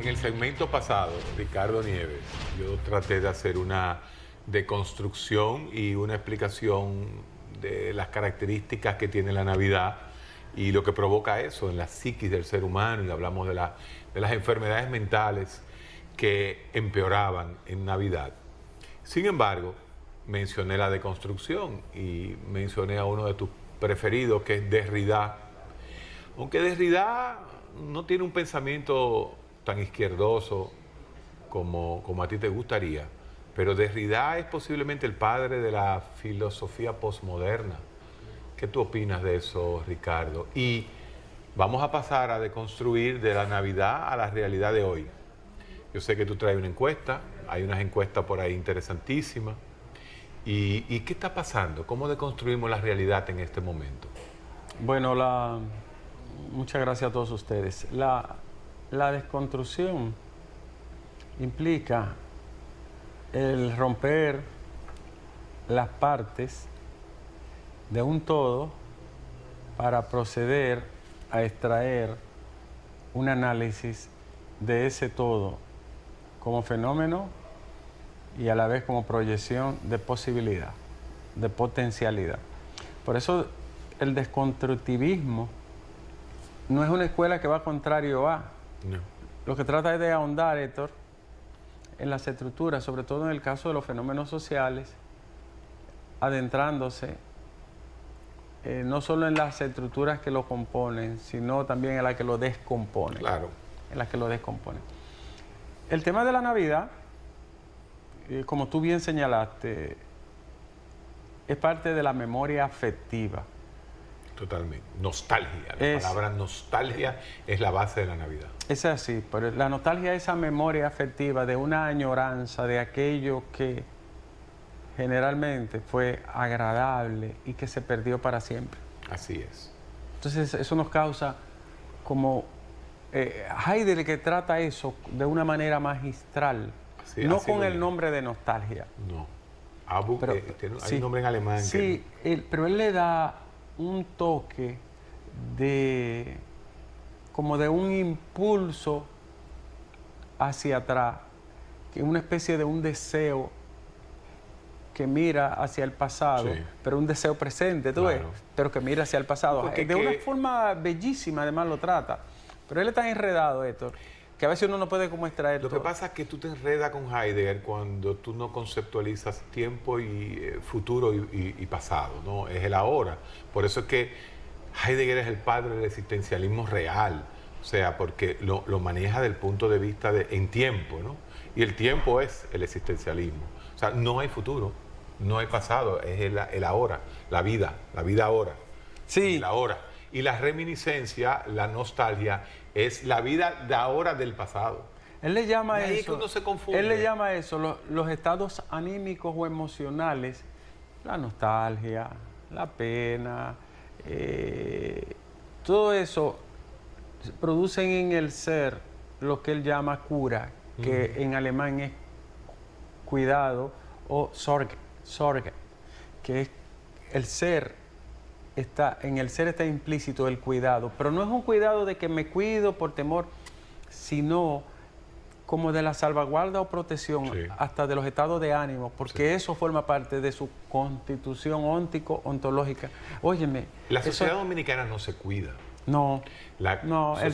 En el segmento pasado, Ricardo Nieves, yo traté de hacer una deconstrucción y una explicación de las características que tiene la Navidad y lo que provoca eso en la psiquis del ser humano, y hablamos de las enfermedades mentales que empeoraban en Navidad. Sin embargo, mencioné la deconstrucción y mencioné a uno de tus preferidos, que es Derrida. Aunque Derrida no tiene un pensamiento tan izquierdoso como a ti te gustaría, pero Derrida es posiblemente el padre de la filosofía posmoderna. ¿Qué tú opinas de eso, Ricardo? Y vamos a pasar a deconstruir de la Navidad a la realidad de hoy. Yo sé que tú traes una encuesta, hay unas encuestas por ahí interesantísimas. ¿Y qué está pasando? ¿Cómo deconstruimos la realidad en este momento? Bueno, muchas gracias a todos ustedes. La desconstrucción implica el romper las partes de un todo para proceder a extraer un análisis de ese todo como fenómeno y a la vez como proyección de posibilidad, de potencialidad. Por eso el desconstructivismo no es una escuela que va contrario a. No. Lo que trata es de ahondar, Héctor, en las estructuras, sobre todo en el caso de los fenómenos sociales, adentrándose no solo en las estructuras que lo componen, sino también en las que lo descomponen. Claro. En las que lo descomponen. El tema de la Navidad, como tú bien señalaste, es parte de la memoria afectiva. Totalmente. Nostalgia. La palabra nostalgia es la base de la Navidad. Es así, pero la nostalgia es esa memoria afectiva de una añoranza de aquello que generalmente fue agradable y que se perdió para siempre. Así es. Entonces eso nos causa como Heidegger, que trata eso de una manera magistral, Sí, no así con lo el digo. nombre de nostalgia. No. Abu, Pero, hay sí, un nombre en alemán. Sí, pero él le da un toque de como de un impulso hacia atrás, que es una especie de un deseo que mira hacia el pasado, Sí. pero un deseo presente, tú ves, Claro. pero que mira hacia el pasado. Porque De una forma bellísima, además lo trata. Pero él es tan enredado, Héctor, que a veces uno no puede como extraer Lo que todo. pasa es que tú te enredas con Heidegger cuando tú no conceptualizas tiempo y futuro y pasado, ¿no? Es el ahora. Por eso es que Heidegger es el padre del existencialismo real, o sea, porque lo maneja del punto de vista en tiempo, ¿no? Y el tiempo es el existencialismo. O sea, no hay futuro, no hay pasado, es el ahora, la vida ahora. Sí. El ahora. Y la reminiscencia, la nostalgia, es la vida de ahora del pasado. Él le llama De ahí eso, es que uno se confunde. él le llama eso los estados anímicos o emocionales, la nostalgia, la pena, todo eso producen en el ser lo que él llama cura, que en alemán es cuidado, o Sorge, que es el ser. En el ser está implícito el cuidado, pero no es un cuidado de que me cuido por temor, sino como de la salvaguarda o protección, Sí. hasta de los estados de ánimo, porque eso forma parte de su constitución ontológica. Óyeme. La sociedad dominicana no se cuida. No, el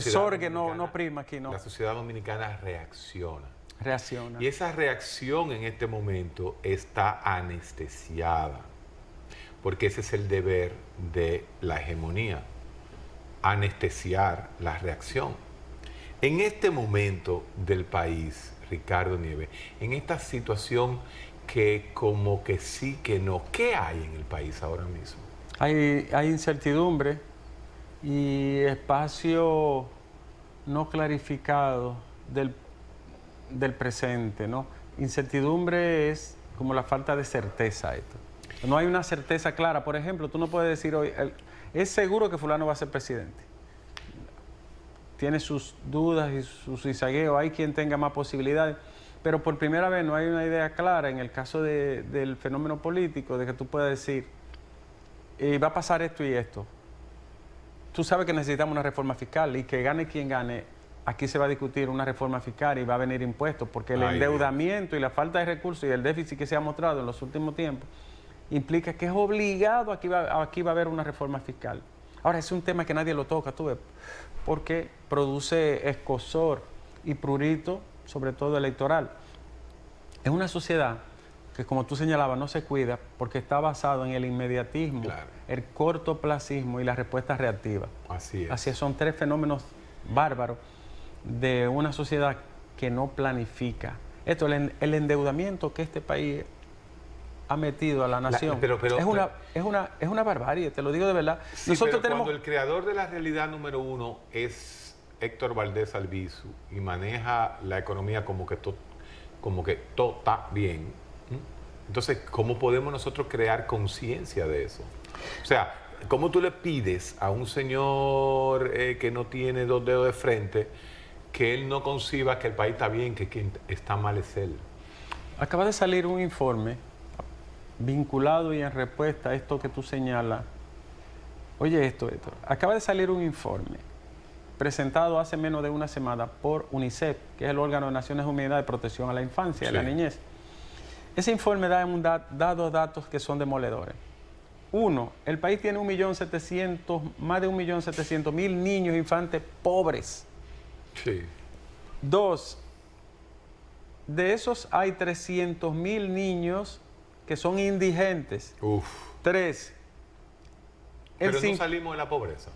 sociedad Sorge no dominicana- prima aquí, no. La sociedad dominicana reacciona. Reacciona. Y esa reacción en este momento está anestesiada, porque ese es el deber de la hegemonía, anestesiar la reacción. En este momento del país, Ricardo Nieves, en esta situación que como que sí, que no, ¿qué hay en el país ahora mismo? Hay incertidumbre y espacio no clarificado del presente, ¿no? Incertidumbre es como la falta de certeza, esto. No hay una certeza clara. Por ejemplo, tú no puedes decir hoy, es seguro que fulano va a ser presidente. Tiene sus dudas y sus zizagueos, hay quien tenga más posibilidades, pero por primera vez no hay una idea clara en el caso del fenómeno político, de que tú puedas decir, va a pasar esto y esto. Tú sabes que necesitamos una reforma fiscal y que gane quien gane, aquí se va a discutir una reforma fiscal y va a venir impuestos, porque el endeudamiento y la falta de recursos y el déficit que se ha mostrado en los últimos tiempos implica que es obligado, aquí va a haber una reforma fiscal. Ahora, es un tema que nadie lo toca, tú ves, porque produce escozor y prurito, sobre todo electoral. Es una sociedad que, como tú señalabas, no se cuida porque está basado en el inmediatismo, claro, el cortoplacismo y la respuesta reactiva. Así es. Así es, son tres fenómenos bárbaros de una sociedad que no planifica. Esto, el endeudamiento que este país ha metido a la nación es una barbarie, te lo digo de verdad. Sí, nosotros pero cuando el creador de la realidad número uno es Héctor Valdés Albizu y maneja la economía como que todo está bien, entonces, ¿cómo podemos nosotros crear conciencia de eso? O sea, ¿cómo tú le pides a un señor que no tiene dos dedos de frente que él no conciba que el país está bien, que quien está mal es él? Acaba de salir un informe vinculado y en respuesta a esto que tú señalas. Oye esto. Acaba de salir un informe presentado hace menos de una semana por UNICEF, que es el órgano de Naciones Unidas de Protección a la Infancia y a la Niñez. Ese informe da dos datos que son demoledores. Uno, el país tiene más de 1.700.000 niños infantes pobres. Sí. Dos, de esos hay 300.000 niños que son indigentes. Uf. Tres. Pero no salimos de la pobreza.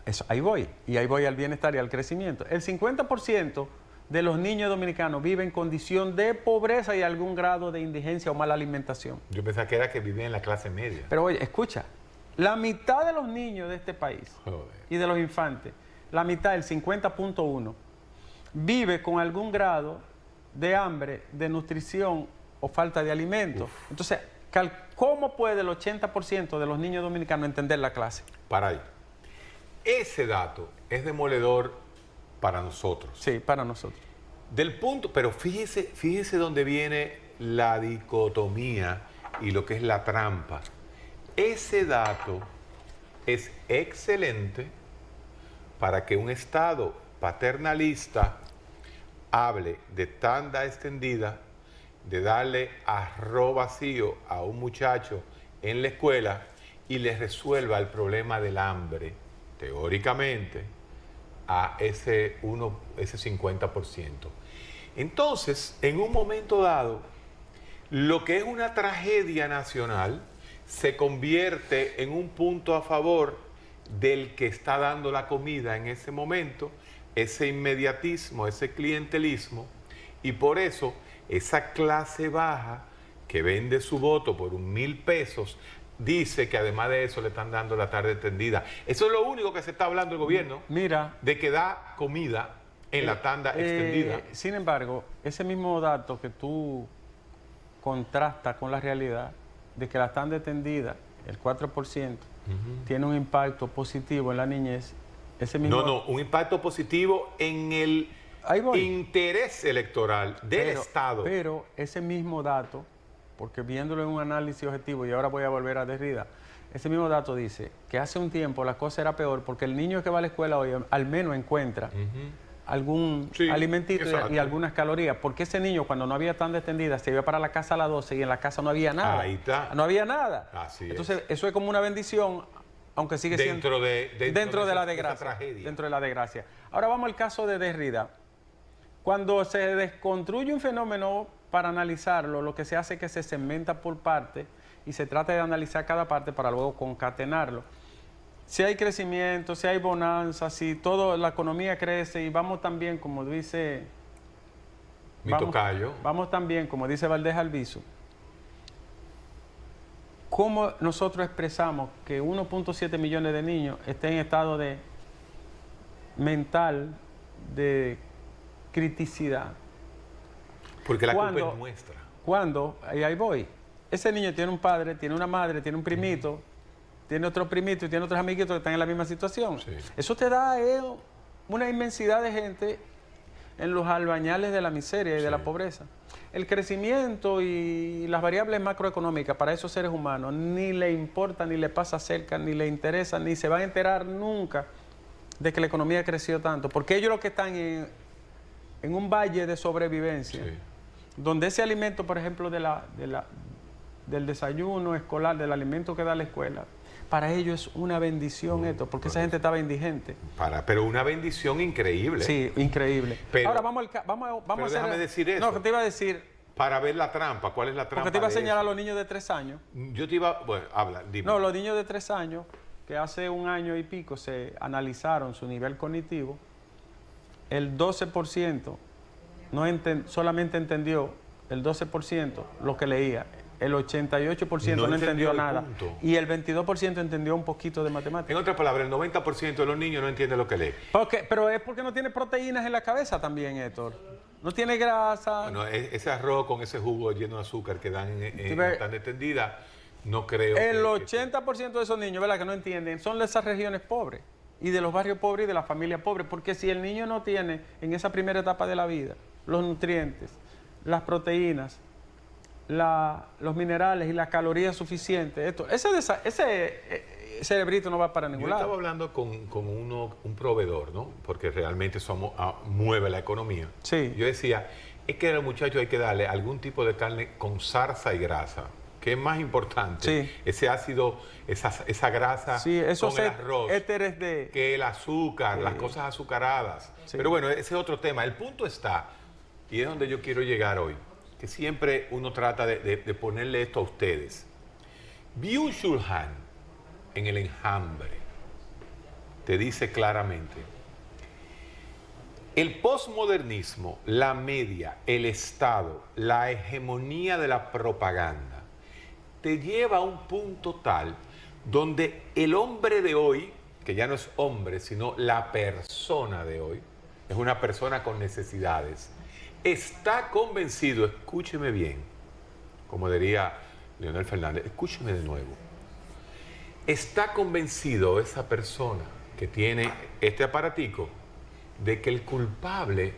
Eso, ahí voy. Y ahí voy al bienestar y al crecimiento. El 50% de los niños dominicanos viven en condición de pobreza y algún grado de indigencia o mala alimentación. Yo pensaba que era que vivían en la clase media. Pero oye, escucha. La mitad de los niños de este país y de los infantes, la mitad, el 50.1, vive con algún grado de hambre, de nutrición o falta de alimento. Uf. Entonces, ¿cómo puede el 80% de los niños dominicanos entender la clase? Para ahí. Ese dato es demoledor para nosotros. Sí, para nosotros. Del punto, pero fíjese dónde viene la dicotomía y lo que es la trampa. Ese dato es excelente para que un Estado paternalista hable de tanda extendida, de darle arroz vacío a un muchacho en la escuela y le resuelva el problema del hambre, teóricamente, a ese 50%. Entonces, en un momento dado, lo que es una tragedia nacional se convierte en un punto a favor del que está dando la comida en ese momento, ese inmediatismo, ese clientelismo, y por eso esa clase baja que vende su voto por 1,000 pesos dice que además de eso le están dando la tarde extendida. Eso es lo único que se está hablando el gobierno. Mira, de que da comida en la tanda extendida. Sin embargo, ese mismo dato que tú contrastas con la realidad de que la tanda extendida, el 4%, tiene un impacto positivo en la niñez. Ese mismo... No, un impacto positivo en el interés electoral del Estado. Pero ese mismo dato, porque viéndolo en un análisis objetivo, y ahora voy a volver a Derrida, ese mismo dato dice que hace un tiempo la cosa era peor porque el niño que va a la escuela hoy al menos encuentra algún alimentito y algunas calorías, porque ese niño cuando no había tanda extendida se iba para la casa a las 12 y en la casa no había nada. Ahí está. No había nada. Así Entonces eso es como una bendición, aunque sigue siendo dentro de la desgracia. Dentro de la desgracia. Ahora vamos al caso de Derrida. Cuando se desconstruye un fenómeno para analizarlo, lo que se hace es que se segmenta por parte y se trata de analizar cada parte para luego concatenarlo. Si hay crecimiento, si hay bonanza, si toda la economía crece y vamos también, como dice... tocayo. Vamos también, como dice Valdés Albizu, ¿cómo nosotros expresamos que 1.7 millones de niños estén en estado de mental, de criticidad? Porque la culpa es nuestra. Cuando, y ahí voy, ese niño tiene un padre, tiene una madre, tiene un primito, tiene otro primito y tiene otros amiguitos que están en la misma situación. Sí. Eso te da una inmensidad de gente en los albañales de la miseria y de la pobreza. El crecimiento y las variables macroeconómicas para esos seres humanos ni le importa, ni le pasa cerca, ni le interesa, ni se van a enterar nunca de que la economía creció tanto, porque ellos lo que están en un valle de sobrevivencia, Sí. donde ese alimento, por ejemplo, del desayuno escolar, del alimento que da la escuela, para ellos es una bendición esto, porque esa gente estaba indigente. Pero una bendición increíble. Sí, increíble. Pero- Ahora vamos a pero hacer... déjame decir eso. No, que te iba a decir, Para ver la trampa, ¿cuál es la trampa? porque te iba a de señalar a eso? los niños de 3 años. Yo te iba, bueno, habla, dime. No, los niños de 3 años, que hace un año y pico se analizaron su nivel cognitivo, el 12% solamente entendió el 12% lo que leía, el 88% No no entendió entendió el nada punto. y el 22% entendió un poquito de matemáticas. En otras palabras, el 90% de los niños no entiende lo que lee. Pero es porque no tiene proteínas en la cabeza también, Héctor. No tiene grasa. Bueno, ese arroz con ese jugo lleno de azúcar que dan ves? tan extendida, no creo El que- 80% de esos niños, ¿verdad?, que no entienden, son de esas regiones pobres y de los barrios pobres y de las familias pobres, porque si el niño no tiene en esa primera etapa de la vida los nutrientes, las proteínas, los minerales y las calorías suficientes, ese cerebrito no va para Yo ningún estaba lado. hablando con un proveedor, ¿no? Porque realmente mueve la economía. Sí. Yo decía, es que a los muchachos hay que darle algún tipo de carne con zarza y grasa. ¿Qué es más importante? Sí. Ese ácido, esa grasa Sí, esos con el arroz, éteres de... que el azúcar, Sí. las cosas azucaradas. Sí. Pero bueno, ese es otro tema. El punto está, y es donde yo quiero llegar hoy, que siempre uno trata de ponerle esto a ustedes. Byung-Chul Han, en El Enjambre, te dice claramente, el posmodernismo, la media, el Estado, la hegemonía de la propaganda, te lleva a un punto tal donde el hombre de hoy, que ya no es hombre, sino la persona de hoy, es una persona con necesidades, está convencido, escúcheme bien, como diría Leonel Fernández, escúcheme de nuevo, está convencido esa persona que tiene este aparatico de que el culpable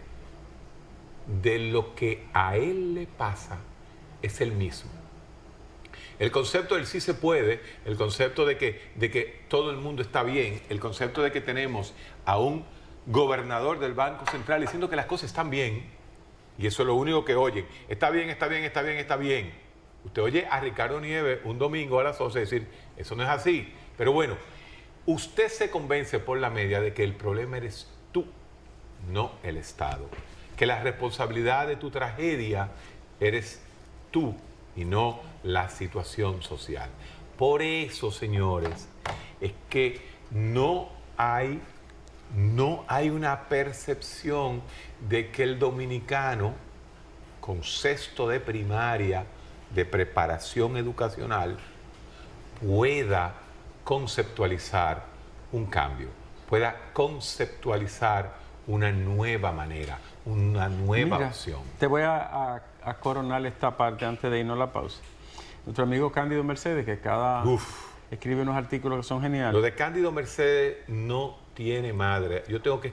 de lo que a él le pasa es el mismo. El concepto del sí se puede, el concepto de que todo el mundo está bien, el concepto de que tenemos a un gobernador del Banco Central diciendo que las cosas están bien, y eso es lo único que oyen, está bien, está bien, está bien, está bien. Usted oye a Ricardo Nieves un domingo a las 11 decir, eso no es así. Pero bueno, usted se convence por la media de que el problema eres tú, no el Estado. Que la responsabilidad de tu tragedia eres tú y no la situación social. Por eso, señores, es que no hay una percepción de que el dominicano, con sexto de primaria, de preparación educacional, pueda conceptualizar un cambio, pueda conceptualizar una nueva manera, una nueva Mira, opción. te voy a coronar esta parte antes de irnos a la pausa. Nuestro amigo Cándido Mercedes, que escribe unos artículos que son geniales. Lo de Cándido Mercedes no tiene madre. Yo tengo que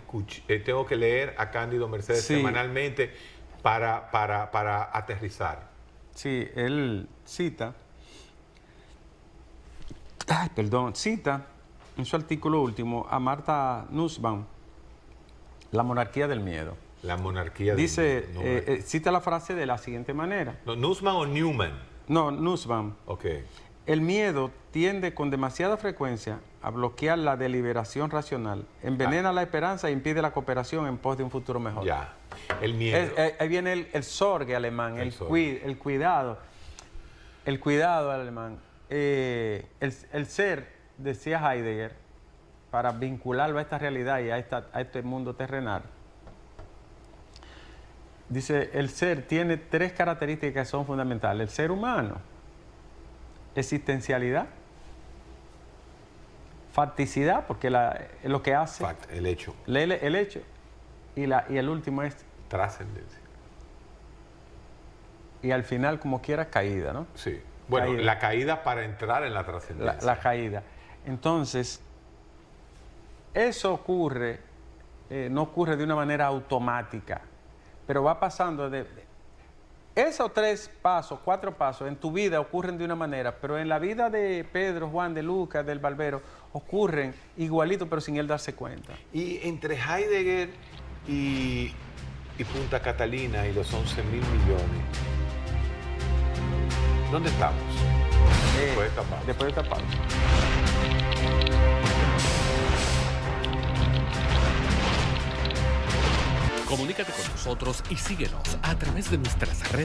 tengo que leer a Cándido Mercedes Sí. semanalmente para aterrizar. Sí, él cita en su artículo último a Martha Nussbaum, La monarquía del miedo. La monarquía del Dice, mundo. cita la frase de la siguiente manera. No, ¿Nussbaum o Newman? No, Nussbaum. Ok. El miedo tiende con demasiada frecuencia a bloquear la deliberación racional, envenena la esperanza e impide la cooperación en pos de un futuro mejor. Ya. El miedo. Ahí viene el Sorge alemán, el cuidado. El cuidado alemán. El ser, decía Heidegger, para vincularlo a esta realidad y a este mundo terrenal. Dice, el ser tiene 3 características que son fundamentales. El ser humano, existencialidad, facticidad, porque es lo que hace, Fact, el hecho. el hecho, y el último es, Trascendencia. y al final, como quiera, caída, ¿no? Sí. Bueno, Caída. la caída para entrar en la trascendencia. La caída. Entonces, eso ocurre, no ocurre de una manera automática, pero va pasando Esos 3 pasos, 4 pasos en tu vida ocurren de una manera, pero en la vida de Pedro, Juan, de Lucas, del barbero, ocurren igualito, pero sin él darse cuenta. Y entre Heidegger y Punta Catalina y los 11.000 millones, ¿dónde estamos? Después de esta pausa. Después de esta pausa. Comunícate con nosotros y síguenos a través de nuestras redes.